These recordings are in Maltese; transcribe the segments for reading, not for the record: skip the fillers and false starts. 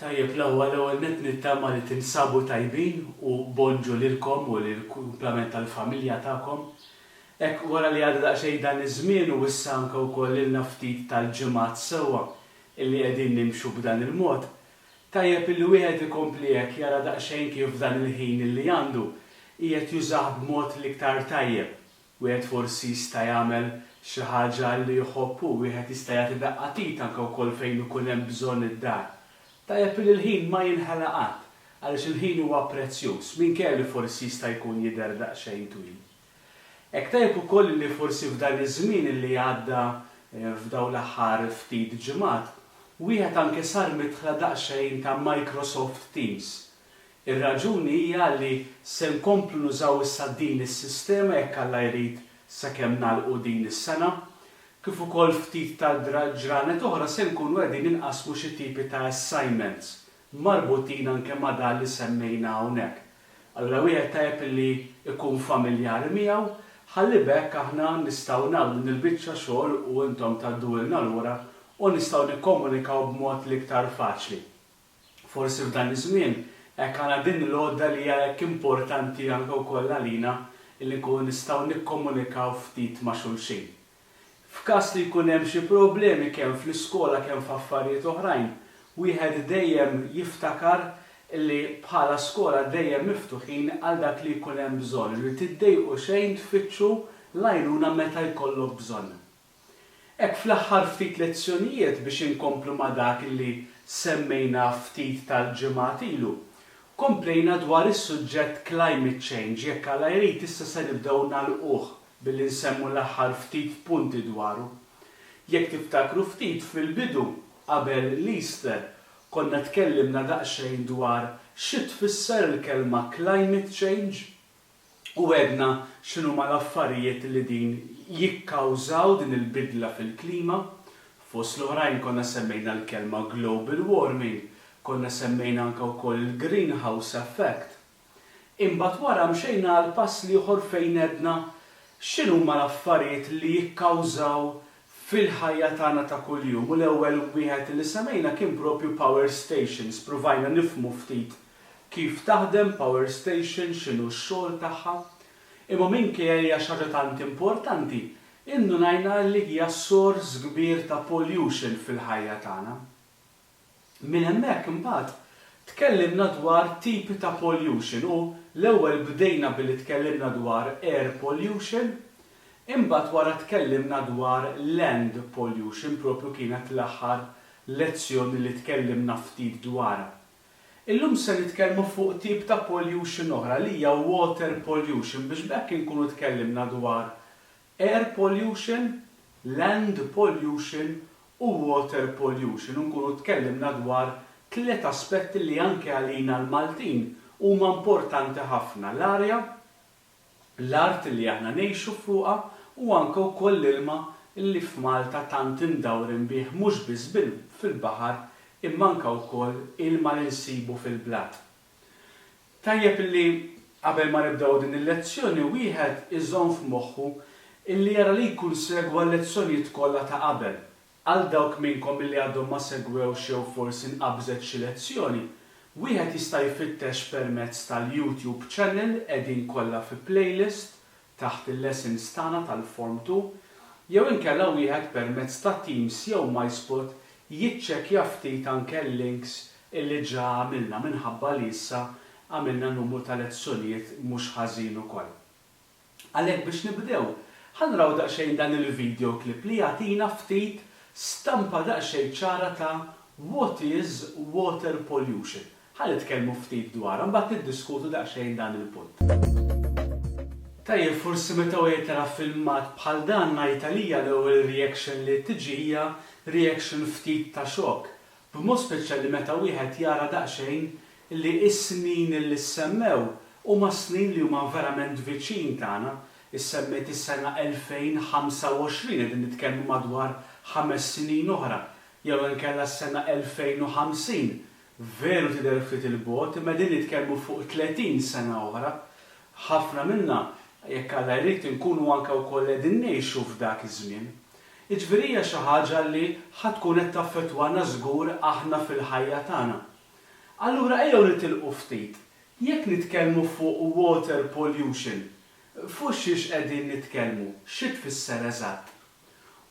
Tajjeb l-ewwel nett nittama li tinsabu tajbin u bonġu lilkom u lill-kumplament tal-familja tagħkom. Hekk wara li għadda daqsxejn dan iż-żmien u issa anke wkoll ilna ftit tal-ġimgħat sewwa illi qegħdin nimxu b'dan il-mod, tajjeb illi wieħed ikompli hekk jara daqsxejn kif dan il-ħin illi għandu qiegħed jużah b'mod l-iktar tajjeb. Wieħed forsi jista' jagħmel xi ħaġa li jħobbu, wieħed jista' jagħti daqqatit anke wkoll fejn ikun hemm bżonn id-dar. Tajjeb li l-ħin ma jinħela qatt, għaliex il-ħin huwa prezzjuż, minkejja forsi jista' jkun jidher daqsxejn twil. Hekk tajjeb ukoll li forsi f'dan iż-żmien li għadda f'dawn l-aħħar ftit ġimgħat, wieħed anke sar midħla daqsxejn ta' Microsoft Teams. Ir-raġuni hija li se nkomplu nużaw issa din is-sistema jekk Alla jrid sakemm nagħlqu din is-sena, kif ukoll ftit tal-ġranet oħra se nkunu qegħdin inqasmu xi tipi ta' assignments marbutin anke ma' dan li semmejna hawnhekk. Allura wieħed tajjeb li jkun familjari miegħu ħalli bekk aħna nistgħu nagħmlu din il-biċċa xogħol u intom tgħaddulna lura u nistgħu nikkomunikaw b'mod l-iktar faċli. Forsi f'dan iż-żmien hekk għandna din l-għodda li hija hekk importanti anke wkoll għalina illi nkunu nistgħu nikkomunikaw ftit ma' xulxin. F'każ li jkun hemm xi problemi kemm fl-iskola kemm f'affarijiet oħrajn, wieħed dejjem jiftakar li bħala skola dejjem miftuħin għal dak li jkun hemm bżonn, li tiddejqu xejn tfittxu l-għajnuna meta jkollok bżonn. Hekk fl-aħħar ftit lezzjonijiet biex inkomplu ma' dak li semmejna ftit tal-ġimgħat ilu, komplejna dwar is-suġġett climate change jekk Alla jrid issa se nibdew nagħlquh billi nsemmu l-aħħar ftit punti dwaru. Jekk tiftakru ftit fil-bidu qabel l-Easter konna tkellimna daqsxejn dwar xi tfisser il-kelma climate change u għedna x'inhuma l-affarijiet li din jikkawżaw din il-bidla fil-klima. Fost l-oħrajn konna semmejna l-kelma global warming, konna semmejna anke wkoll il-greenhouse effect. Imbagħad wara mxejna għal pass ieħor fejn għedna x'inhuma l-affarijiet li jikkawżaw fil-ħajja tagħna ta' kuljum. U l-ewwel wieħed li semmejna kien propju power stations, provajna nifhmu ftit kif taħdem power station, x'inhu x-xogħol tagħha. Imma minkejja hija xi ħaġa tant importanti, indunajna li hija sors kbir ta' pollution fil-ħajja tagħna. Minn hemmhekk imbagħad tkellimna dwar tipi ta' pollution u l-ewwel bdejna billi tkellimna dwar air pollution, imbagħad wara tkellimna dwar land pollution propju kienet l-aħħar lezzjoni li tkellimna ftit dwarha. Illum se nitkellmu fuq tip ta' pollution oħra li hija water pollution biex bekk inkunu tkellimna dwar air pollution, land pollution u water pollution. Nkunu tkellimna dwar tliet aspetti li anke għalina l-Maltin huma importanti ħafna: l-arja, l-art li aħna ngħixu fuqha u anke wkoll l-ilma li f'Malta tant indawrin bih mhux biss fil-baħar imma anke wkoll ilma li nsibu fil-blat. Tajjeb li qabel ma nibdew din il-lezzjoni wieħed iżomm f'moħħu illi jara li jkun segwa l-lezzjonijiet kollha ta' qabel. Għal dawk minnkom illi għadhom ma segwewx jew forsi nqabżet xi lezzjoni, wieħed jista' jfittex permezz tal-YouTube channel qegħdin kollha fi playlist taħt il-lessons tagħna tal-Form 2, jew inkella wieħed permezz ta' Teams jew MySpot jiċċekkja ftit anke l-links illi ġa għamilna minħabba li issa għamilna numru ta' lezzjonijiet mhux ħażin ukoll. Għalhekk biex nibdew, ħanraw daqsxejn dan il-video clip li jagħtina ftit stampa daqsxejn ċara ta' what is water pollution. Ħalli nitkellmu ftit dwar, mbagħad niddiskutu daqsxejn dan il-punt. Tajjeb forsi meta wieħed jara filmat bħal dan ngħid għalija l-ewwel reaction li tiġi hija reaction ftit ta' xokk. B'mod speċjali meta wieħed jara daqsxejn li s-snin li semmew huma snin li huma verament viċin tagħna. Issemmejt is-sena 2025 qegħdin nitkellmu madwar 5 snin oħra, jew inkella s-sena 2050. Veru tidher ftit il-bogħod, imma din nitkellmu fuq 30 sena oħra. Ħafna minnha jekk Alla jrid inkunu anke wkoll qegħdin ngħixu f'dak iż-żmien. Jiġifieri hija xi ħaġa li ħadd tkun qed taffettwana żgur aħna fil-ħajja tagħna. Allura ejjew nitilqu ftit. Jekk nitkellmu fuq water pollution, fuq xiex qegħdin nitkellmu, xi tfisser eżatt.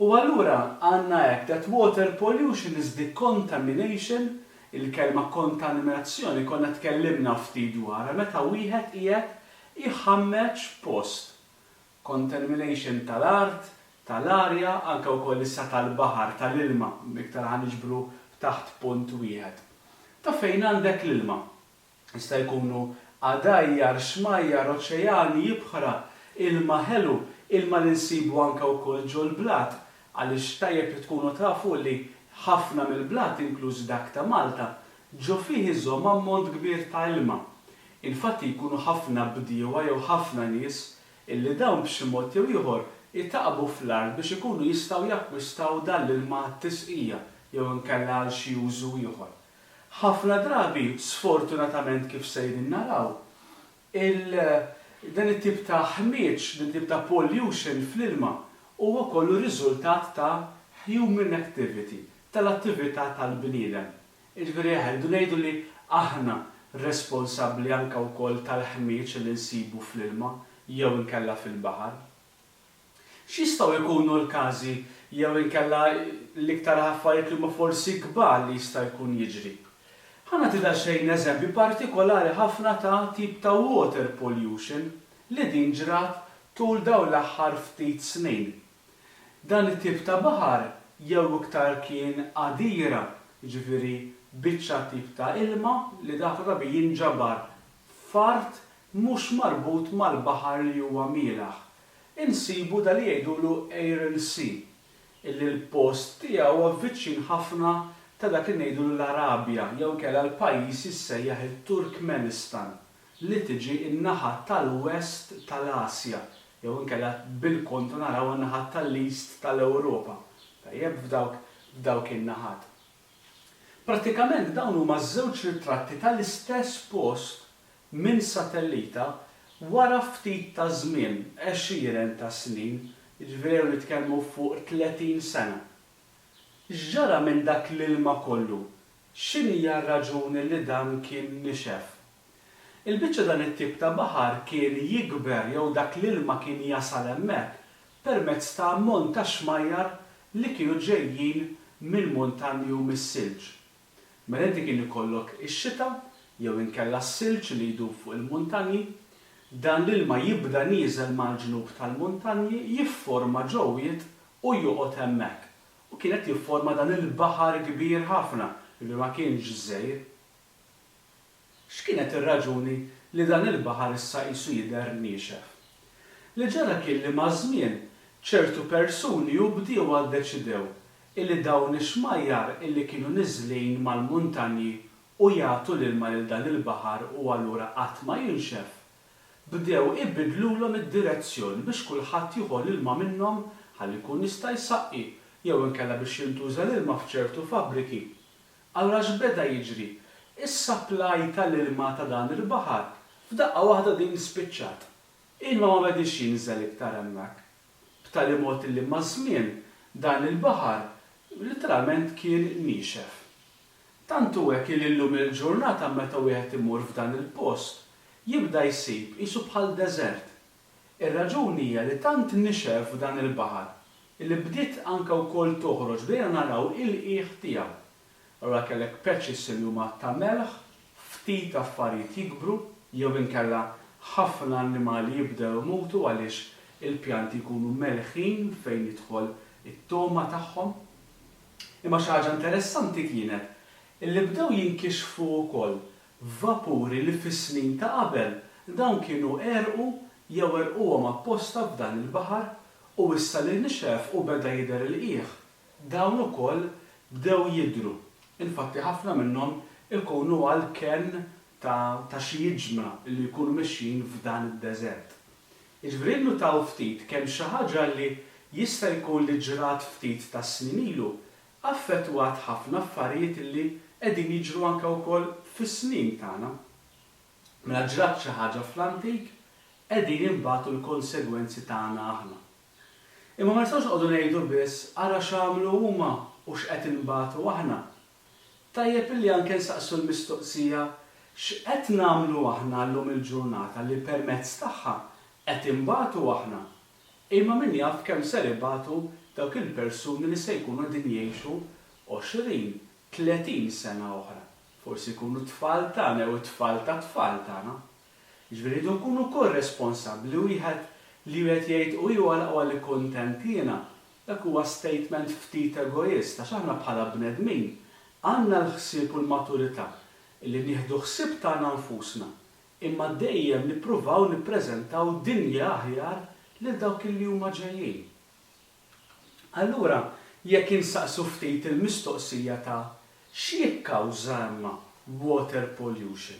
U allura għandna hekk that water pollution is the contamination, il-kelma kontaminazzjoni konna tkellimna ftit dwarha meta wieħed qiegħed iħammeġ post. Contamination tal-art, tal-arja, anke wkoll issa tal-baħar, tal-ilma, iktar ħaniġbru taħt punt wieħed. Ta' fejn għandek l-ilma? Jista' jkunu għadajjar, xmajjar, oċeani, jibħra, ilma ħelu, ilma li nsibu anke wkoll ġo l-blat, għaliex tajjeb li tkunu tafu li ħafna mill-blat, inkluż dak ta' Malta, ġo fih iżomm ammont kbir ta' ilma. Infatti jkunu ħafna bdiewa jew ħafna nies illi dawn b'xi mod jew ieħor jitaqbu fl-art biex ikunu jistgħu jakkwistaw dan l-ilma t-tisqija jew inkella għal xi użu ieħor. Ħafna drabi, sfortunatament kif sejrin naraw, dan it-tip ta' ħmieġ, dan it-tip ta' pollution fl-ilma huwa kollu riżultat ta' human activity, tal-attività tal-bniedem. Jiġifieri ħeldu ngħidu li aħna responsabbli anke wkoll tal-ħmieġ li nsibu fl-ilma jew inkella fil-baħar. X'jistgħu jkunu l-każi jew inkella l-iktar affarijiet li huma forsi kbar li jista' jkun jiġri. Ħana tidha xejn eżempju partikolari ħafna ta' tip ta' water pollution li din ġrat tul dawn l-aħħar ftit snin. Dan it-tip ta' baħar jew iktar kien qadira, jiġifieri biċċa tip ta' ilma li dak drabi jinġabar f'art mhux marbut mal-baħar li huwa mielaħ. Insibu da li jgħidulu Aral Sea, illi l-post tiegħu huwa viċin ħafna ta' dak li ngħidulu l-Arabja jew kellha l-pajjiż issejjaħ it-Turkmenistan li tiġi n-naħa tal-west tal-Asja jew inkella bil-kontra naraw in-naħa tal-east tal-Ewropa. Tajjeb f'dawk in-naħat. Prattikament dawn huma żewġ ritratti tal-istess post minn satellita wara ftit ta' żmien, 20 ta' snin, jiġifieri nitkellmu fuq 30 sena. X'ġara minn dak l-ilma kollu? X'inhi r-raġuni li dan kien nixef? Il-biċċa dan it-tip ta' baħar kien jikber jew dak l-ilma kien jasal hemmhekk permezz ta' ammont ta' xmajjar li kienu ġejjin mill-muntanji u mis-silġ. Mela inti kien ikollok ix-xita jew inkella s-silġ li jdub fuq il-muntanji, dan l-ilma jibda nieżel mal-ġnub tal-muntanji, jifforma ġewwiet u joqgħod hemmhekk. U kienet jifforma dan il-baħar kbir ħafna li ma kienx żgħir. X'kienet ir-raġuni li dan il-baħar issa qisu jidher niexef? Li ġara kien li ma' żmien ċertu persuni u bdiewa ddeċidew illi dawn ix-xmajjar illi kienu niżlin mal-muntanji u jagħtu l-ilma lil dan il-baħar u allura qatt ma jinxef. Bdew ibidlulhom id-direzzjoni biex kulħadd jieħu l-ilma minnhom ħalli jkun jista' jsaqqi jew inkella biex jintuża l-ilma f'ċertu fabbriki. Allura x'beda jiġri? Is-supply tal-ilma ta' dan il-baħar f'daqqa waħda din spiċċat. Ilma ma bedix jinżel iktar hemmhekk. B'tali mod li ma' żmien dan il-baħar literalment kien niexef. Tantu hekk li llum il-ġurnata meta wieħed imur f'dan il-post jibda jsib qisu bħal deżert. Ir-raġuni hija li tant nixef f'dan il-baħar illi bdiet anke wkoll toħroġ bdejna naraw il-qiegħ tiegħu. Allura kellek patches li huma ta' melħ, ftit affarijiet jikbru, jew inkella ħafna annimali jibdew imutu għaliex il-pjanti jkunu melħin fejn jidħol it-toma tagħhom. Imma xi ħaġa interessanti kienet illi bdew jinkixfu wkoll vapuri li fis-snin ta' qabel dawn kienu għerqu jew għerquhom apposta f'dan il-baħar u issa li nixef u beda jidher il-qiegħ. Dawn ukoll bdew jidhru. Infatti ħafna minnhom ikunu għall-kenn ta' xi jiġma li jkunu mexjin f'dan id-deżert. Jiġifieri nnutaw ftit kemm xi ħaġa li jista' jkun li ġrat ftit ta' snin ilu affettwat ħafna affarijiet li qegħdin jiġru anke wkoll fis-snin tagħna. Mela ġrat xi ħaġa fl-antik qegħdin imbagħtu l-konsegwenzi tagħna aħna. Imma ma nistgħux qogħdu ngħidu biss ara x'għamlu huma u x'qed inbagħtu aħna. tajjeb illi anke nsaqsu l-mistoqsija x'qed nagħmlu aħna llum il-ġurnata li permezz tagħha qed imbagħtu aħna. Imma min jaf kemm ser ibagħtu dawk il-persuni li se jkunu qegħdin jgħixu 20-30 sena oħra. Forsi jkunu tfal tagħna jew it-tfal ta' tfal tagħna. Jiġifieri jridu nkunu korresponsabbli wieħed li wieħed jgħid u jew għalaqwa li kuntent jiena. Dak huwa statement ftit egoist għax aħna bħala bnedmin għandna l-ħsieb u l-maturità li nieħdu ħsieb tagħna nfusna imma dejjem nippruvaw nippreżentaw dinja aħjar lil dawk li huma ġejjin. Allura jekk insaqsu ftit il-mistoqsija ta' x'jikkawża imma water pollution.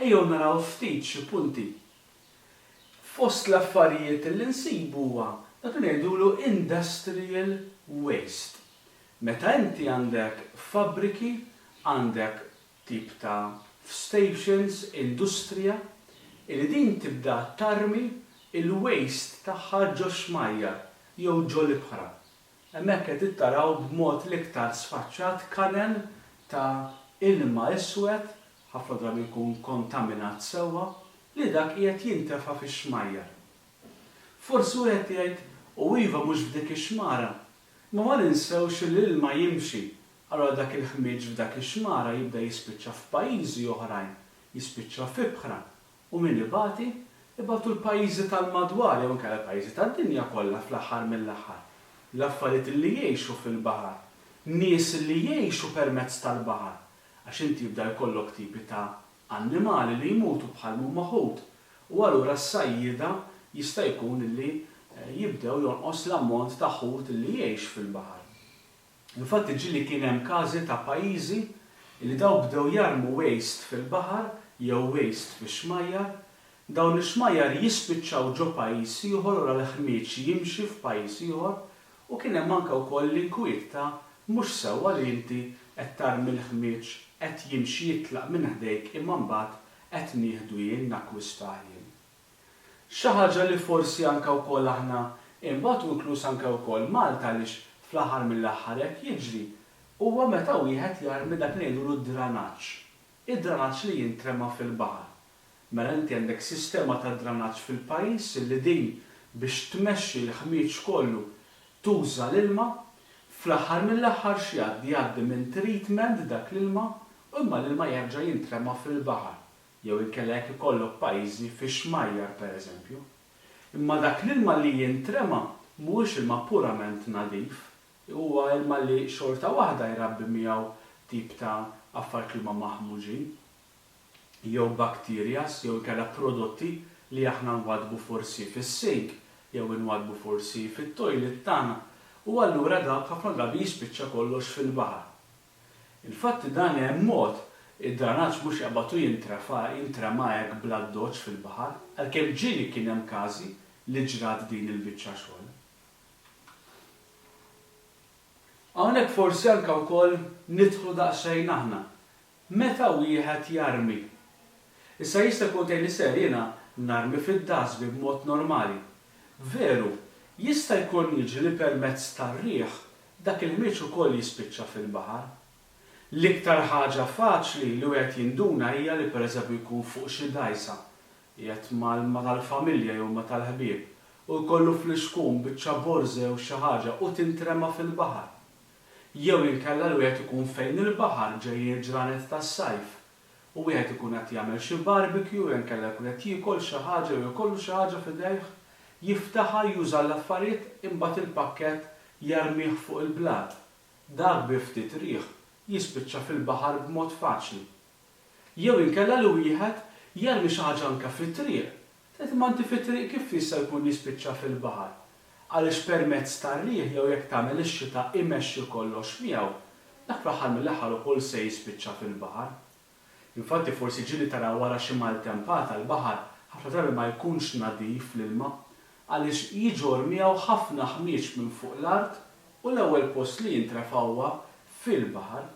Ejjew naraw ftit xi punti. Fost l-affarijiet li nsibu huwa dak li ngħidulu industrial waste. Meta inti għandek fabbriki, għandek tip ta' stations, industrija, li din tibda tarmi il-waste tagħha ġo xmajjar jew ġo l-ibħra. Hemmhekk qed ittaraw b'mod l-iktar sfaċċat kanel ta' ilma iswed, ħafna drabi jkun kontaminat sewwa, li dak qiegħed jintefa' fix-xmajjar. Forsi wieħed jgħid u iva mhux f'dik ix-xmara, ma ninsewx l-ilma jimxi. Allura dak il-ħmieġ f'dak ix-xmara jibda jispiċċa f'pajjiżi oħrajn, jispiċċa f'ibħra. U min ibati l-pajjiżi tal-madwar jew inkella pajjiżi tad-dinja kollha fl-aħħar mill-aħħar. L-affarijiet li jgħixu fil-baħar, nies li jgħixu permezz tal-baħar. Għax inti jibda jkollok tipi ta' annimali li jmutu bħal maħut. U allura s-sajjieda jista' jkun li jibdew jonqos l-ammont ta' ħut li jgħix fil-baħar. Infatti ġieli kien hemm każi ta' pajjiżi li daw bdew jarmu waste fil-baħar jew waste fix-xmajjar, dawn ix-xmajjar jispiċċaw ġo pajjiż ieħor wara l-ħmieġ jimxi f'pajjiż ieħor u kien hemm anke wkoll l-inkwiet ta' mhux sewwa li inti qed tarmi l-ħmieġ qed jimxi jitlaq minn ħdejk imma mbagħad qed nieħdu jien nakkwista jien. Xi ħaġa li forsi anke wkoll aħna imbagħad inkluż anke wkoll Malta għaliex fl-aħħar mill-aħħar hekk jiġri huwa meta wieħed jarmi dak li ngħidulu d-dranaġġ. Id-dranaġġ li jintrema fil-baħar. Mela inti għandek sistema ta' dranaġġ fil-pajjiż li din biex tmexxi l-ħmieġ kollu tuża l-ilma, fl-aħħar mill-aħħar jgħaddi minn treatment dak l-ilma u imma l-ilma jerġa' jintrema fil-baħar. Jew inkella jekk ikollok pajjiżi fix-xmajjar pereżempju. Imma dak l-ilma li jintrema mhuwiex ilma purament nadif, huwa ilma li xorta waħda jrabbi miegħu tip ta' affarijiet li huma maħmuġin, jew bakterjas, jew inkella prodotti li aħna nwadbu forsi fis-sink, jew inwadbu forsi fit-toilet tagħna, u allura dak ħafna drabi jispiċċa kollox fil-baħar. Il-fatt dan hemm mod id-dranaġġ mhux jaqbatu jintrema hekk bla doċċ fil-baħar, għalkemm ġieli kien hemm każi li ġrat din il-biċċa xogħol. Hawnhekk forsi anke wkoll nidħlu daqsxejn aħna. Meta wieħed jarmi. Issa jista' jkun tgħidli ser jiena narmi fid-dasbi b'mod normali. Veru, jista' jkun jiġri li permezz tar-riħ dak il-ħmieġ ukoll jispiċċa fil-baħar. L-iktar ħaġa faċli li wieħed jinduna hija li pereżempju jkun fuq xi dgħajsa, qiegħed ma' tal-familja jew ma' tal-ħbieb u jkollu fl-ixkun biċċa borża jew xi ħaġa u tintrema fil-baħar. Jew inkella li wieħed ikun fejn il-baħar ġejjin ġranet tas-sajf u wieħed ikun qed jagħmel xi barbecue jew inkella jkun qed jiekol xi ħaġa jew jkollu xi ħaġa f'idejh, jiftaħha juża l-affarijiet imbagħad il-pakkett jarmih fuq il-blat. Dak bi ftit riħ jispiċċa fil-baħar b'mod faċli. Jew inkella li wieħed jarmi xi ħaġa anke fit-triq. Tgħid imma inti fit-triq kif jista' jkun jispiċċa fil-baħar? Għaliex permezz tar-riħ jew jekk tagħmel ix-xita imexxi kollox miegħu, dak fl-aħħar mill-aħħar ukoll se jispiċċa fil-baħar. Infatti forsi ġieli taraw wara xi maltempata l-baħar ħafna drabi ma jkunx nadif l-ilma għaliex jiġor miegħu ħafna ħmieġ minn fuq l-art u l-ewwel post li jintrefawha fil-baħar.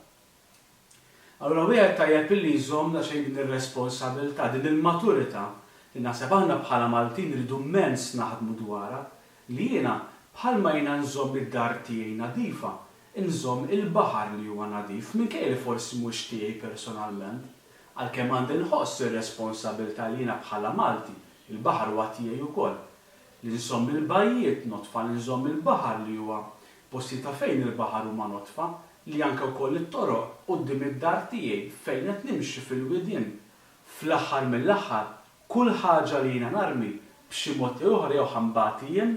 Allura wieħed tajjeb illi jżomm xejn din ir-responsabbiltà, din il-maturità li naħseb aħna bħala Maltin rridu immens naħdmu dwarha li jiena bħalma jiena nżomm id-dar tiegħi nadifa, inżomm il-baħar li huwa nadif minkejja li forsi mhux tiegħi personalment, għalkemm għandi nħoss ir-responsabilità li jiena bħala Malti, il-baħar huwa tiegħi wkoll. Li nżomm il-bajjiet notfa, li nżomm il-baħar li huwa posti ta' fejn il-baħar huma notfa, li anke wkoll it-toroq quddiem id-dar tiegħi fejn qed nimxi fil-widien. Fl-aħħar mill-aħħar, kull ħaġa li jiena narmi b'xi mod oħra jew ħambati jien,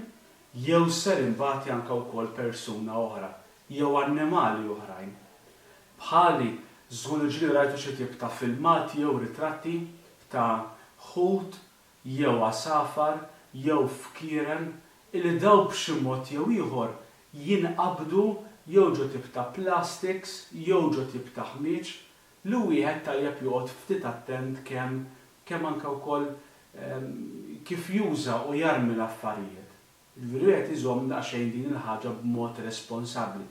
jew ser imbagħti anke wkoll persuna oħra, jew annimali oħrajn. Bħali żgur ġili rajtu xi tip ta' filmati jew ritratti ta' ħut jew għasafar jew fkieren illi daw b'xi mod jew ieħor jinqabdu jew ġo tip ta' plastics, jew ġo tip ta' ħmieġ li wieħed tajjeb joqgħod ftit attent kemm anke wkoll kif juża u jarmi l-affarijiet. Il-wieħed iżomm daqsxejn din il-ħaġa b'mod responsabbli.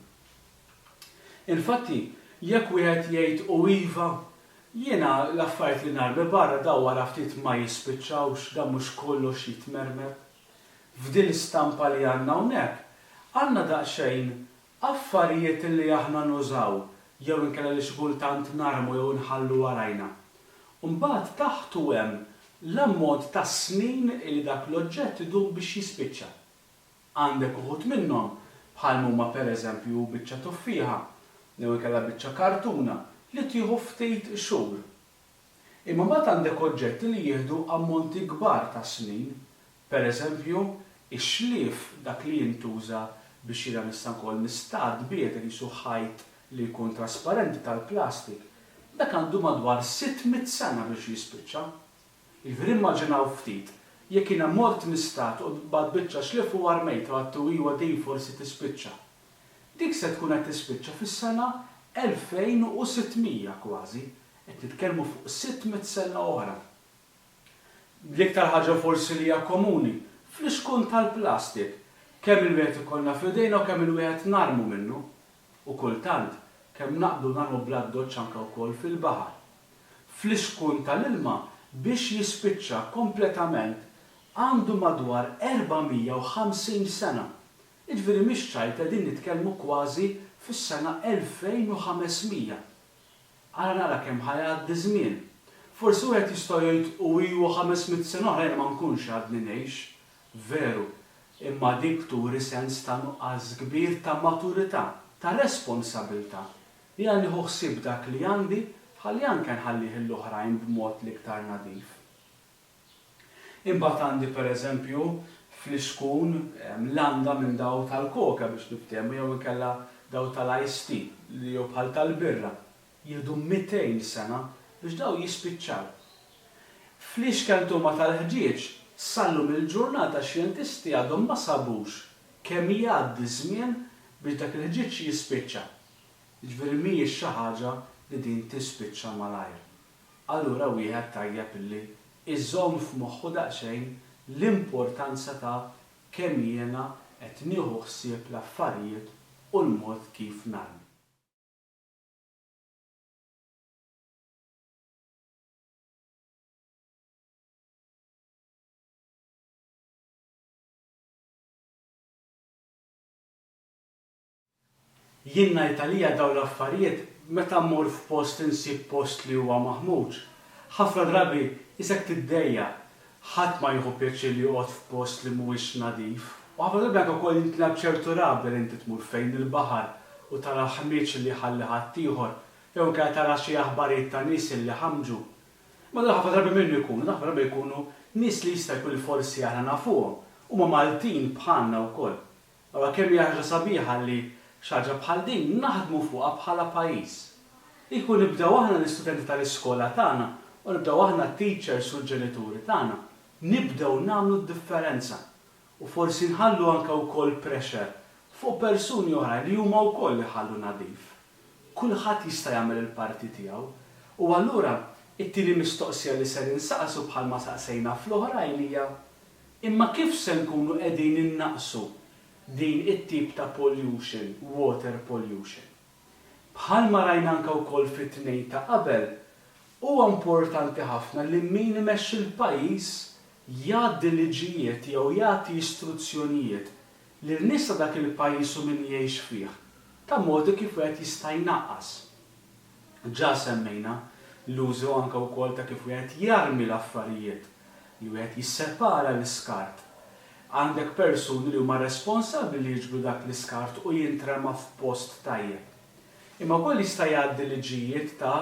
Infatti, jekk wieħed jgħid u iva, jiena l-affarijiet li narmi barra daw wara ftit ma jispiċċawx, da mhux kollox jitmermer. F'din l-istampa li għandna hawnhekk, għandna daqsxejn affarijiet li aħna nużaw, jew inkella li xi kultant narmu jew nħallu warajna. Mbagħad taħtu hemm l-ammont ta' snin li dak l-oġġett idum biex jispiċċa. Għandek uħud minnhom bħal huma pereżempju biċċa tuffieħa, jew inkella biċċa kartuna li tieħu ftit xhur. Imma mbagħad għandek oġġetti li jieħdu ammonti kbar ta' snin, pereżempju ix-xlief dak li jintuża biex jiena nista' nkoll nistad bied li jisu ħajt li jkun trasparenti tal-plastik, dak għandu madwar 600 sena biex jispiċċa. Il-veri immaġinaw ftit, jekk jiena mort nistad u bad biċċa xlif u armejt u għattu iwa dej forsi tispiċċa. Dik se tkun qed tispiċċa fis-sena 2600 kważi, qed nitkellmu fuq 600 sena oħra. L-iktar ħaġa forsi li hija komuni, fl-ixkun tal-plastik, kemm il-wieħed ikollna f'idejna u kemm il-wieħed narmu minnu, u kultant kemm naqbdu narmu bl-addoċċ anke wkoll fil-baħar. Fl-ixkun tal-ilma biex jispiċċa kompletament għandu madwar 450 sena. Jiġifieri mhix ċajta din nitkellmu kważi fis-sena 2500. Ara nara kemm ħajgħaddi żmien. Forsi wieħed jista' jgħid u ilu 500 sena oħra ma nkunx għadni ngħix. Veru, imma dik turi sens ta' nuqqas kbir ta' maturità, ta' responsabilità li għandi ħsieb dak li għandi ħalli anke nħallih l-oħrajn b'mod l-iktar nadif. Imbagħad għandi pereżempju fl-ixkun landa minn daw tal-koka biex niftehmu jew inkella daw tal-iced tea li jew bħal tal-birra jieħdu 200 sena biex daw jispiċċaw. Fl-ixkel tuma tal-ħġieġ sallum il-ġurnata xjentisti għadhom ma sabux kemm jgħaddi żmien biex dak il-ħġieġ jispiċċa. Jiġifieri mhijiex xi ħaġa li din tispiċċa malajr. Allura wieħed tajjeb illi iżomm f'moħħu daqsxejn l-importanza ta' kemm jiena qed nieħu ħsieb l-affarijiet u l-mod kif narmi. Jiena Italija daw l-affarijiet meta mmur f'post insib post li huwa maħmuġ. Ħafna drabi isek tiddejja ħadd ma jieħu pjaċir li joqgħod f'post li mhuwiex nadif. U ħafna drabi anke wkoll jintlab ċertu rabel inti tmur fejn il-baħar u tara ħmieġ li ħalli ħadd ieħor, jew inkella tara xi aħbarijiet ta' nies li ħamġu. Ma ħafna drabi minnu jkunu, ħafna drabi jkunu nies li jista' jkun forsi aħna nafuhom, huma Maltin bħalna wkoll. Allura kemm hija ħaġa sabiħa li xaġa bħal din naħdmu fuqha bħala pajjiż. Ikun nibdew aħna l-istudenti tal-iskola tagħna u nibdew aħna t-teachers u l-ġenituri tagħna nibdew nagħmlu d-differenza u forsi nħallu anke wkoll pressure fuq persuni oħra li huma wkoll iħallu nadif. Kulħadd jista' jagħmel il-parti tiegħu u allura it-tieni mistoqsija li se ninsaqsu bħalma saqsejna fl-oħrajn hija imma kif se nkunu qegħdin innaqsu din it-tip ta' pollution, water pollution. Bħalma rajna anke wkoll fit-tnejn ta' qabel, huwa importanti ħafna li min imexxi l-pajjiż jgħaddi liġijiet jew jagħti istruzzjonijiet lil nies ta' dak il-pajjiż u min jgħix fih ta' modi kif wieħed jista' jnaqqas. Ġa semmejna l-użu anke wkoll ta' kif wieħed jarmi l-affarijiet, li wieħed jissepara l-iskart. Għandek persuni li huma responsabbli li jiġbru dak l-iskart u jintrema f'post tajjeb. Imma wkoll jista' jgħaddi liġijiet ta'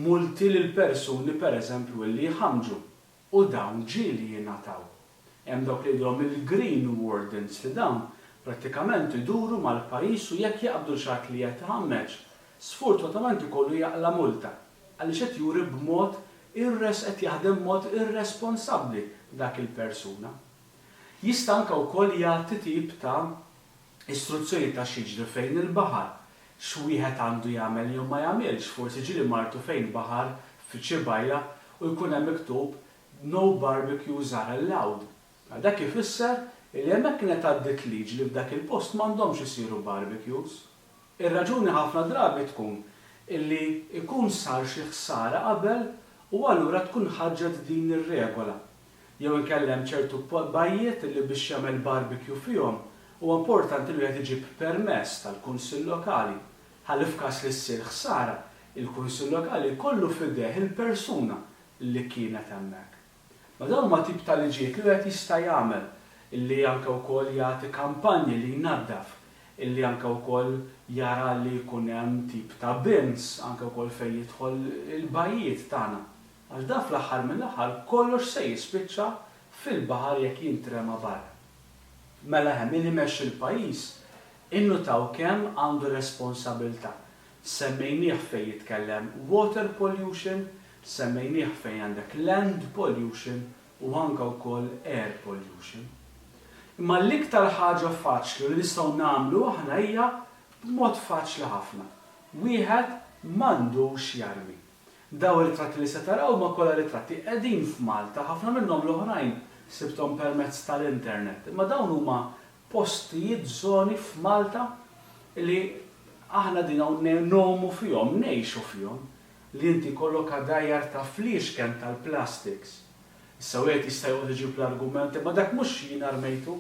multi lil persuni pereżempju li jħamġu u dawn ġieli jingħataw. Hemm dawk li jgħidulhom il-green wardens li dawn prattikament iduru mal-pajjiż u jekk jaqbdu xatt li qed iħammeġ, sfortunatament ikollu jaqla multa għaliex qed juri qed jaħdem b'mod irresponsabbli dak il-persuna. Jista' anke wkoll jagħti tip ta' istruzzjoni ta' xiġri fejn il-baħar, x'wieħed għandu jagħmel jew ma jagħmilx, forsi ġieli martu fejn baħar fiċ-ċibajja u jkun hemm miktub no barbecues are allowed. Dak ifisser li hemmhekk kienet għaddiet liġi li f'dak il-post m'għandhomx isiru barbecues. Ir-raġuni ħafna drabi tkun illi ikun sar xi ħsara qabel u allura tkun ħaġġet din ir-regola. Jew inkellem ċertu bajjiet li biex jagħmel barbecue fihom huwa importanti li wieħed iġib permess tal-kunsill lokali. Ħalli f'każ li ssir ħsara, il-kunsill lokali jkollu f'idejh il-persuna li kienet hemmhekk. Ma dawn ma tip ta' liġijiet li wieħed jista' jagħmel illi anke wkoll jagħti kampanji li jnaddaf, illi anke wkoll jara li jkun hemm tip ta' bins anke wkoll fejn jidħol il-bajjiet tagħna. Għax dan fl-aħħar mill-aħħar kollox se jispiċċa fil-baħar jekk jintrema barra. Mela hemm min imexxi l-pajjiż innutaw kemm għandu responsabilità. Semmejnieh fejn jitkellem water pollution, semmejnieh fejn għandek land pollution u anke wkoll air pollution. Imma l-iktar ħaġa faċli li nistgħu nagħmlu aħna hija b'mod faċli ħafna. Wieħed m'għandux jarmi. Daw ir-ritratti li se taraw ma kollha ritratti qegħdin f'Malta, ħafna minnhom l-oħrajn sibthom permezz tal-internet. Imma dawn huma postijiet żoni f'Malta li aħna din hawn nomu fihom, ngħixu fihom, li inti kollok għaddajjar ta' fliexken tal-plastics. Issa wieħed jista' joqgħod iġib l-argumenti, ma dak mhux jien armejtu,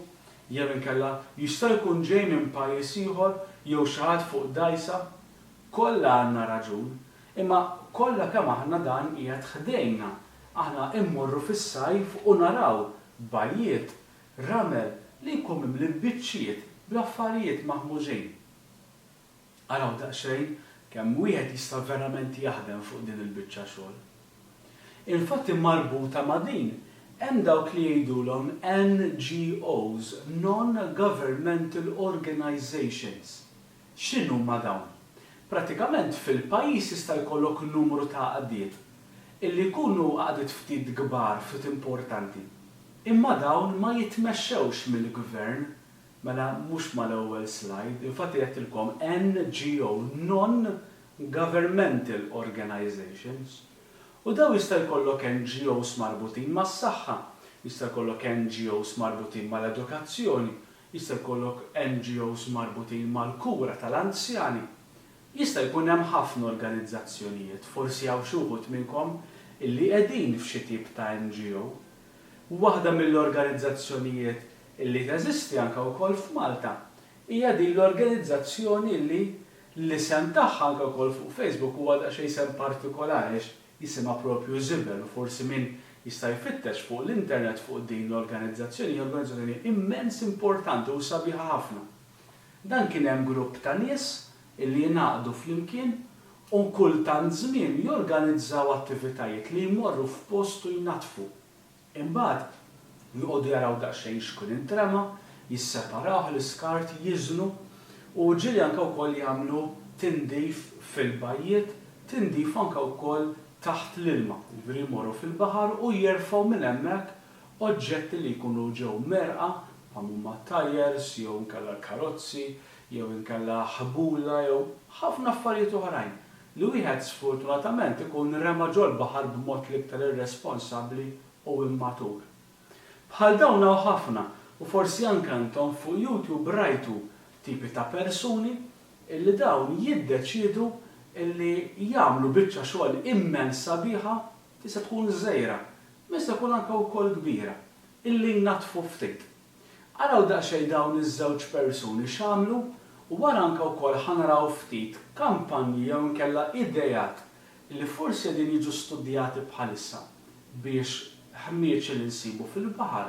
jew inkella jista' jkun ġej minn pajjiż ieħor jew xi ħadd fuq dajsa, kollha għandna raġun, imma kollha kemm aħna dan qiegħed ħdejna. Aħna immorru fis-sajf u naraw bajjiet ramel li jkun mimli biċċiet bl-affarijiet maħmuġin. Araw daqsxejn kemm wieħed jista' verament jaħdem fuq din il-biċċa xogħol. Infatti marbuta ma' din hemm dawk li jgħidulhom NGOs, non-governmental organizations. X'inhu ma' dawn? Pratikament fil-pajjiż jista' jkollok numru ta' qadiet illi jkunu qadiet ftit kbar, ftit importanti. Imma dawn ma jitmexxewx mill-gvern, mela mhux mal-ewwel slide, infatti qedtilkom NGO, non-governmental organizations. U daw jista' jkollok NGOs marbutin mas-saħħa, jista' jkollok NGOs marbutin mal-edukazzjoni, jista' jkollok NGOs marbutin mal-kura tal-anzjani. Jista' jkun hemm ħafna organizzazzjonijiet, forsi hawn xi wħud minnkom illi qegħdin f'xi tip ta' NGO. Waħda mill-organizzazzjonijiet illi teżisti anke wkoll f'Malta hija din l-organizzazzjoni illi l-isem tagħha anke wkoll fuq Facebook huwa daqsxejn isem partikolari jisimha proprju Żibel u forsi min jista' jfittex fuq l-internet fuq din l-organizzazzjoni hija organizzazzjoni immens importanti u sabiħa ħafna. Dan kien hemm grupp ta' nies illi jingħaqdu flimkien u kultant żmien jorganizzaw attivitajiet li jmorru f'post u jnatfu. Imbagħad joqogħdu jaraw daqsxejn x'kun intrema, jisseparaw l-iskart, jiżnu u ġieli anke wkoll jagħmlu tindif fil-bajjiet, tindif anke wkoll taħt l-ilma. Jiġifieri jmorru fil-baħar u jerfgħu minn hemmhekk oġġetti li jkunu ġew merqa bħal huma tajers jew inkella karozzi, jew inkella ħbula jew ħafna affarijiet oħrajn li wieħed sfortunatament ikun rema ġol baħar b'mod l-iktar irresponsabbli u immatur. Bħal dawn hawn ħafna u forsi anke intom fuq YouTube rajtu tipi ta' persuni illi dawn jiddeċiedu illi jagħmlu biċċa xogħol immens sabiħa tista' tkun żgħira, mista tkun anke wkoll kbira, illi jnatfu ftit. Araw daqsxejn dawn iż-żewġ persuni x'għamlu U wara anke wkoll ħanaraw ftit kampanji jew inkella idejat li forsi qegħdin jiġu studjati bħalissa biex ħmieċ li nsibu fil-baħar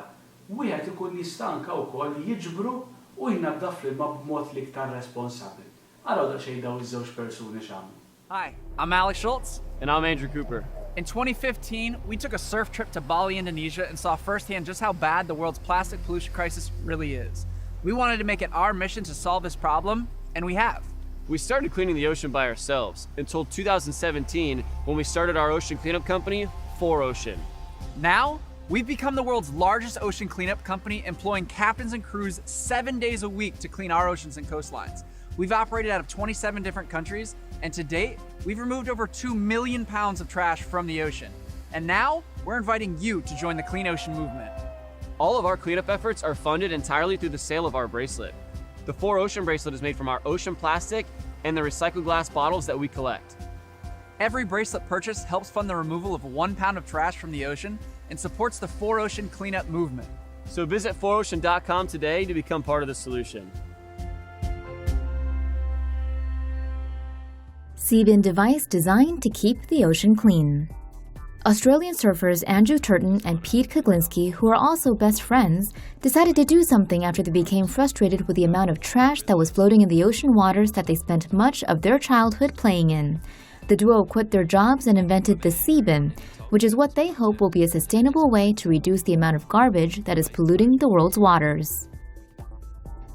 wieħed ikun jista' anke wkoll jiġbru u jnaddaf l-ilma b'mod l-iktar responsabbli. Araw daqsxejn dawn iż-żewġ persuni x'għamlu. Hi, I'm Alex Schultz. And I'm Andrew Cooper. In 2015, we took a surf trip to Bali, Indonesia, and saw firsthand just how bad the world's plastic pollution crisis really is. We wanted to make it our mission to solve this problem, and we have. We started cleaning the ocean by ourselves until 2017 when we started our ocean cleanup company, 4Ocean. Now, we've become the world's largest ocean cleanup company, employing captains and crews 7 days a week to clean our oceans and coastlines. We've operated out of 27 different countries, and to date, we've removed over 2 million pounds of trash from the ocean. And now, we're inviting you to join the Clean Ocean movement. All of our cleanup efforts are funded entirely through the sale of our bracelet. The 4Ocean bracelet is made from our ocean plastic and the recycled glass bottles that we collect. Every bracelet purchase helps fund the removal of 1 pound of trash from the ocean and supports the 4Ocean cleanup movement. So visit 4Ocean.com today to become part of the solution. Seabin device designed to keep the ocean clean. Australian surfers Andrew Turton and Pete Kuglinski, who are also best friends, decided to do something after they became frustrated with the amount of trash that was floating in the ocean waters that they spent much of their childhood playing in. The duo quit their jobs and invented the Seabin, which is what they hope will be a sustainable way to reduce the amount of garbage that is polluting the world's waters.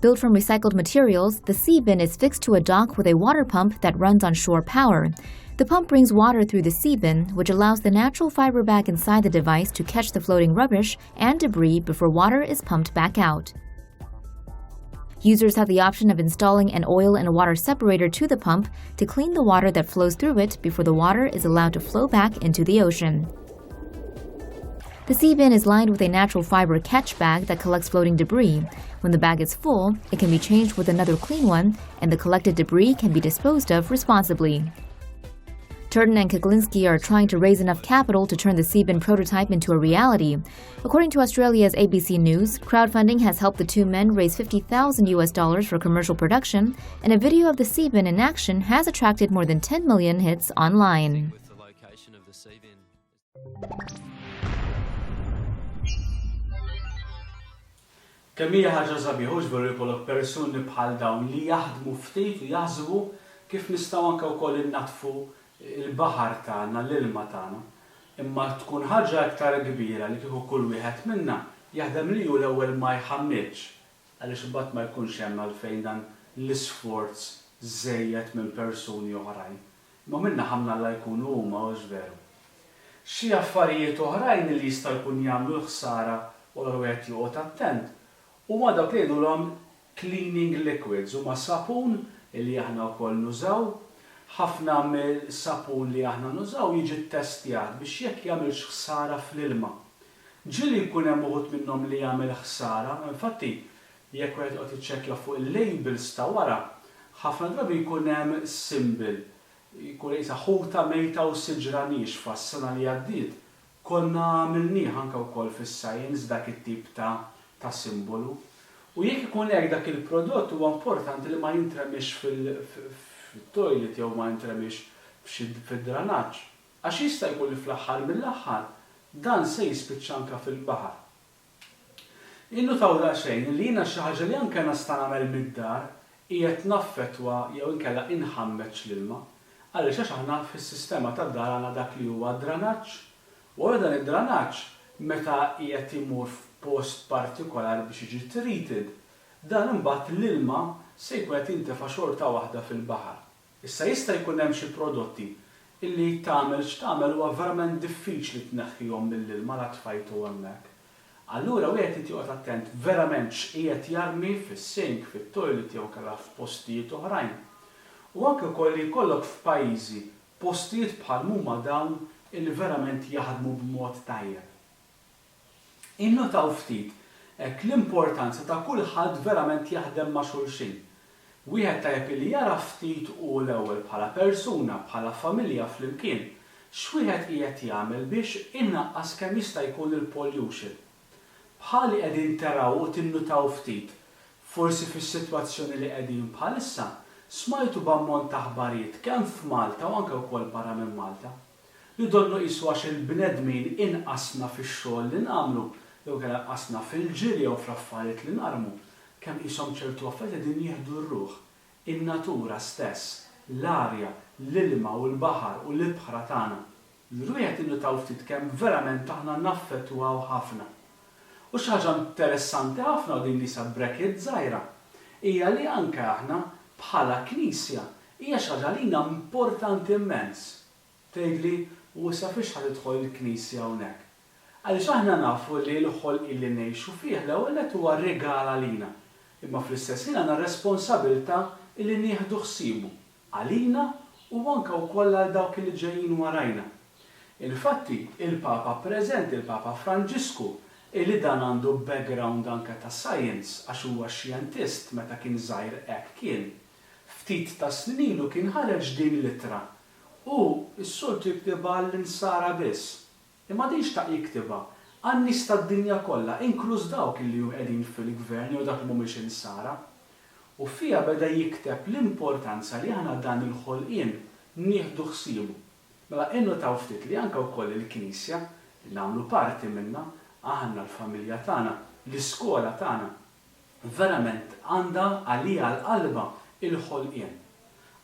Built from recycled materials, the Seabin is fixed to a dock with a water pump that runs on shore power. The pump brings water through the Seabin, which allows the natural fiber bag inside the device to catch the floating rubbish and debris before water is pumped back out. Users have the option of installing an oil and water separator to the pump to clean the water that flows through it before the water is allowed to flow back into the ocean. The Seabin is lined with a natural fiber catch bag that collects floating debris. When the bag is full, it can be changed with another clean one, and the collected debris can be disposed of responsibly. Turton and Kuglinski are trying to raise enough capital to turn the Seabin prototype into a reality. According to Australia's ABC News, crowdfunding has helped the two men raise $50,000 for commercial production, and a video of the Seabin in action has attracted more than 10 million hits online. Kemm hija ħaġa sabiħa veru jkollok persuni bħal dawn li jaħdmu ftit u jaħsbu kif nistgħu anke wkoll innatfu il-baħar tagħna, l-ilma tagħna. Imma tkun ħaġa aktar kbira li kieku kull wieħed minna jaħdem li hu l-ewwel ma jħammitx għaliex imbagħad ma jkunx hemm għalfejn dan l-isforz żejjed minn persuni oħrajn. Imma minna ħamna alla jkunu huma mhux veru. Xi affarijiet oħrajn li jista' jkun jagħmlu ħsara u l-wieħed joqgħod attent. Huma dawk li jgħidulhom cleaning liquids huma sapun li aħna wkoll nużaw, ħafna mill-sapun li aħna nużaw jiġi ttestjat biex jekk jagħmilx ħsara fl-ilma. Ġieli jkun hemm uħud minnhom li jagħmel ħsara, infatti jekk wieħed qed iċċekkja fuq il-labels ta' wara, ħafna drabi jkun hemm symbol, jkun qisha ħuta mejta u siġra nixfa s-sena li għaddiet. Konna għamilnieh anke wkoll fis-science dak it-tip ta' simbolu. U jekk ikun hekk dak il-prodott huwa importanti li ma jintremix fil-toilet jew ma jintremix fid-dranaġġ. Għax jista' jkun li fl-aħħar mill-aħħar dan se jispiċċa anke fil-baħar. Innutaw daqsxejn li jiena xi ħaġa li anke nista' nagħmel mid-dar hija tnaffettwa jew inkella inħammeġ l-ilma għaliex għax aħna fis-sistema tad-dar għandna dak li huwa dranaġġ. U dan id-dranaġġ meta qiegħed imur f'post partikolari biex jiġi treated, dan imbagħad l-ilma se jkun qed jintefa' xorta waħda fil-baħar. Issa jista' jkun hemm xi prodotti illi tagħmel x'tagħmel huwa verament diffiċli tneħħihom mill-ilma la tfajtu hemmhekk. Allura wieħed irid joqgħod attent verament x'qiegħed jarmi fis-sink, fit-toilet jew kellha f'postijiet oħrajn. U anke wkoll jkollok f'pajjiżi postijiet bħal huma dawn illi verament jaħdmu b'mod tajjeb. Innotaw ftit hekk l-importanza ta' kulħadd verament jaħdem ma' xulxin. Wieħed tajjeb li jara ftit u l-ewwel bħala persuna, bħala familja flimkien, x'wieħed qiegħed jagħmel biex innaqqas kemm jista' jkun il-pollution. Bħali qegħdin taraw u tinnutaw ftit Forsi fis-sitwazzjoni li qegħdin bħalissa smajtu b'ammont ta' aħbarijiet kemm f'Malta u anke wkoll barra minn Malta li donnu qisu għax il-bnedmin inqasna fix-xogħol li nagħmlu jew kellha qasna fil-ġiri jew fl-affarijiet li narmu kemm qishom ċertu affarijiet qegħdin jieħdu r-ruħ. In-natura stess, l-arja, l-ilma u l-baħar u l-ibħra tagħna. L-rwieħed innutaw ftit kemm verament aħna naffettwaw ħafna. U xi ħaġa interessanti ħafna u din li sa bracket żgħira hija li anke aħna bħala Knisja hija xi ħaġa lina importanti immens. Tgħidli u issa fiex ħadidħol il-Knisja hawnhekk. Għaliex aħna nafu li l-ħolq illi ngħixu fih l-ewwel qed huwa regal għalina. Imma fl-istess ħin għandna responsabilità illi nieħdu ħsiebu għalina u anke wkoll għal dawk li ġejjin warajna. Infatti, il-Papa preżenti, il-Papa Franġisku, illi dan għandu background anke ta' science għax huwa xjentist meta kien żgħir hekk kien. Ftit ta' snin ilu kien ħareġ din l-ittra u s-soltu jiktibha l-insara biss. Imma din xtaq jiktibha għan-nies tad-dinja kollha, inkluż dawk li hu qegħdin fil-gvern jew dak li mhumiex insara. U fiha beda jikteb l-importanza li aħna dan il-ħolqien nieħdu ħsiebu. Mela innotaw ftit li anke wkoll il-Knisja li nagħmlu parti minnha aħna l-familja tagħna, l-iskola tagħna, verament għandha għalija l-qalba il-ħolqien.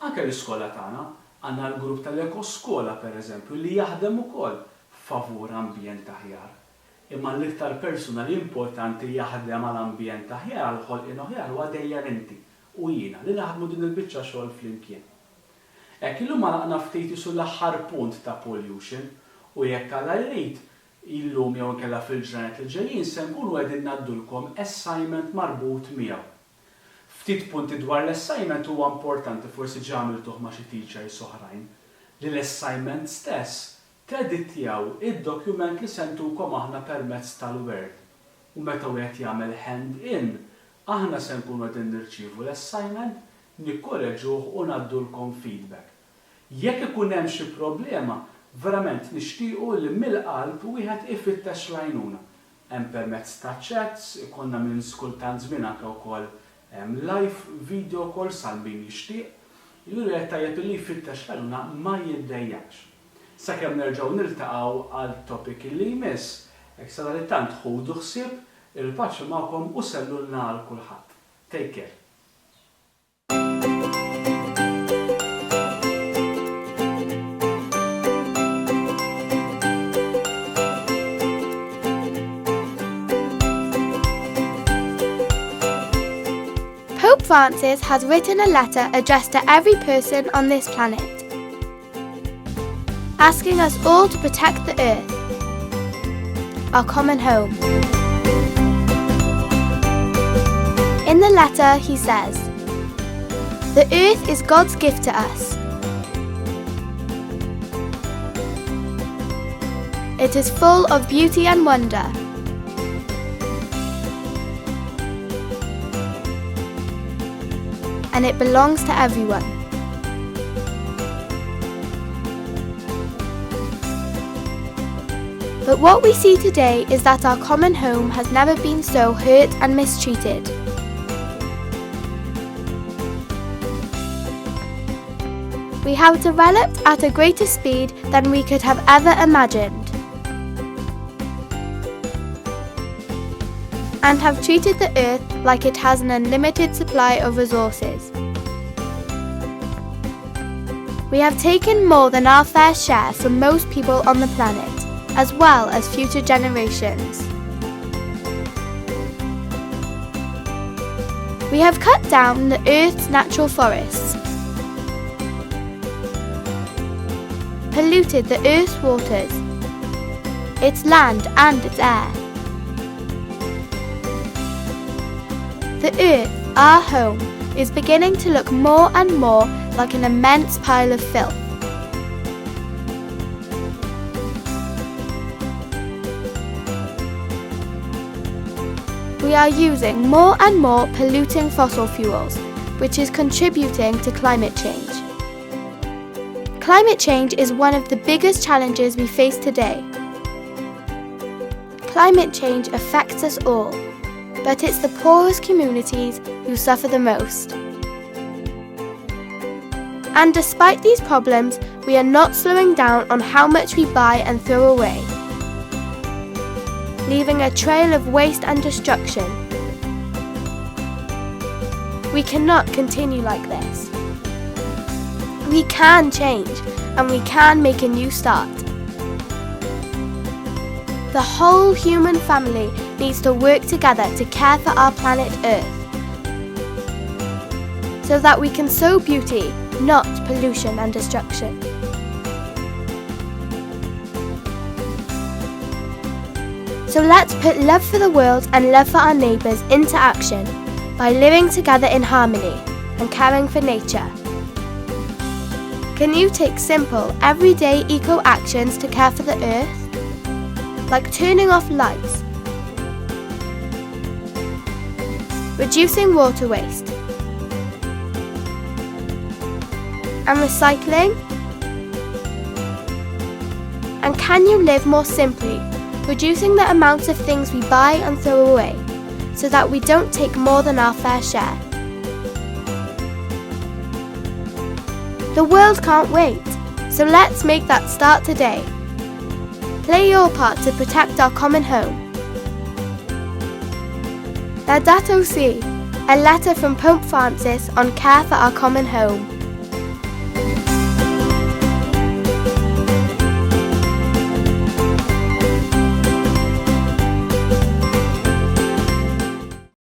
Anke l-iskola tagħna għandna l-grupp tal-ekoskola pereżempju li jaħdem ukoll favur ambjent aħjar. Imma l-iktar persuna li importanti jaħdem għal ambjent aħjar għal ħolqien aħjar huwa dejjem inti u jiena li naħdmu din il-biċċa xogħol flimkien. Hekk illum għalaqna ftit isu l-aħħar punt ta' pollution u jekk għal rrid illum jew inkella fil-ġranet li ġejjin se nkunu qegħdin ngħaddulkom assignment marbut miegħu. Ftit punti dwar l-assignment huwa importanti forsi ġamiltuh ma' xi teachers oħrajn li l-assignment stess teditjaw id-dokument li sentukom aħna permezz tal-Word. U meta wieħed jagħmel hand in, aħna se nkunu qegħdin nirċievu l-assignment, nikkoreġuh u ngħaddulkom feedback. Jekk ikun hemm xi problema, verament nixtiequ li mill-qalb wieħed ifittex l-għajnuna. Hemm permezz ta' chats, ikonna minn skultant żmien anke wkoll live video call sal min jixtieq, juru qed tajjeb li jfittex l-għajnuna ma jiddejjaqx. Sakemm nerġgħu niltaqgħu għal topic li jmiss, hekk sa li tant ħudu ħsieb il-paċi magħkom u sellulna għal kulħadd. Take care. Pope Francis has written a letter addressed to every person on this planet, asking us all to protect the earth, our common home. In the letter, he says, "The earth is God's gift to us. It is full of beauty and wonder. And it belongs to everyone. But what we see today is that our common home has never been so hurt and mistreated. We have developed at a greater speed than we could have ever imagined, and have treated the earth like it has an unlimited supply of resources. We have taken more than our fair share from most people on the planet, as well as future generations. We have cut down the earth's natural forests, polluted the earth's waters, its land and its air. The earth, our home, is beginning to look more and more like an immense pile of filth. We are using more and more polluting fossil fuels, which is contributing to climate change. Climate change is one of the biggest challenges we face today. Climate change affects us all, but it's the poorest communities who suffer the most. And despite these problems, we are not slowing down on how much we buy and throw away, leaving a trail of waste and destruction. We cannot continue like this. We can change, and we can make a new start. The whole human family needs to work together to care for our planet Earth, so that we can sow beauty, not pollution and destruction. So let's put love for the world and love for our neighbours into action by living together in harmony and caring for nature. Can you take simple, everyday eco-actions to care for the Earth? Like turning off lights, reducing water waste, and recycling? And can you live more simply, reducing the amount of things we buy and throw away, so that we don't take more than our fair share? The world can't wait, so let's make that start today. Play your part to protect our common home. Laudato Si, a letter from Pope Francis on care for our common home.